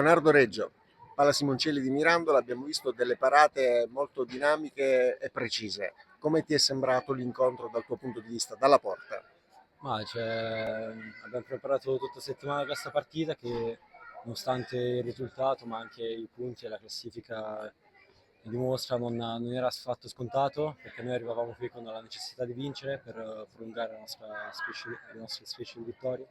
Leonardo Reggio, Palla Simoncelli di Mirandola, abbiamo visto delle parate molto dinamiche e precise. Come ti è sembrato l'incontro dal tuo punto di vista, dalla porta? Abbiamo preparato tutta settimana questa partita che, nonostante il risultato, ma anche i punti e la classifica dimostra, non era affatto scontato, perché noi arrivavamo qui con la necessità di vincere per prolungare le nostre specie di vittorie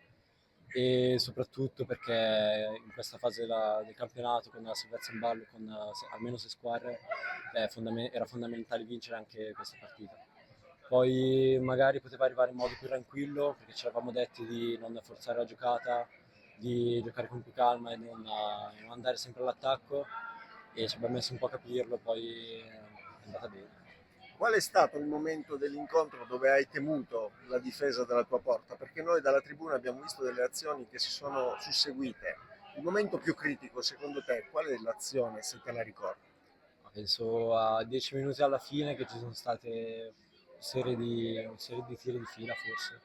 e soprattutto perché in questa fase del campionato, con la salvezza in ballo, con almeno 6 squadre, era fondamentale vincere anche questa partita. Poi magari poteva arrivare in modo più tranquillo, perché ci eravamo detti di non forzare la giocata, di giocare con più calma e non andare sempre all'attacco, e ci abbiamo messo un po' a capirlo, poi è andata bene. Qual è stato il momento dell'incontro dove hai temuto la difesa della tua porta? Perché noi dalla tribuna abbiamo visto delle azioni che si sono susseguite. Il momento più critico, secondo te, qual è l'azione, se te la ricordi? Ma penso a 10 minuti alla fine che ci sono state una serie di tiri di fila forse,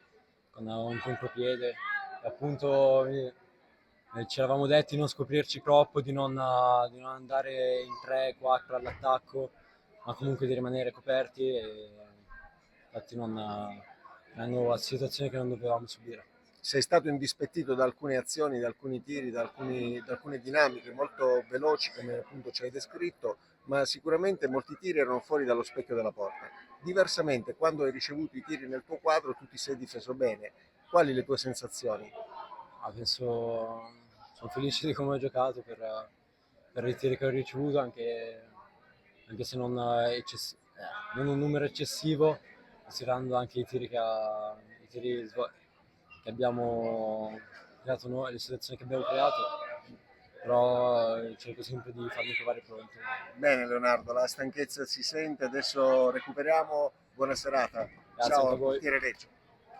con un contropiede. E appunto ci eravamo detti di non scoprirci troppo, di non andare in 3-4 all'attacco, ma comunque di rimanere coperti e infatti non erano situazioni che non dovevamo subire. Sei stato indispettito da alcune azioni, da alcuni tiri, da alcune dinamiche molto veloci, come appunto ci hai descritto, ma sicuramente molti tiri erano fuori dallo specchio della porta. Diversamente, quando hai ricevuto i tiri nel tuo quadro, tu ti sei difeso bene. Quali le tue sensazioni? Sono felice di come ho giocato per i tiri che ho ricevuto, anche se non un numero eccessivo, considerando anche i che abbiamo creato noi, le situazioni che abbiamo creato, però cerco sempre di farmi trovare pronto. Bene Leonardo, la stanchezza si sente, adesso recuperiamo. Buona serata. Grazie Ciao anche a al voi. portiere Reggio.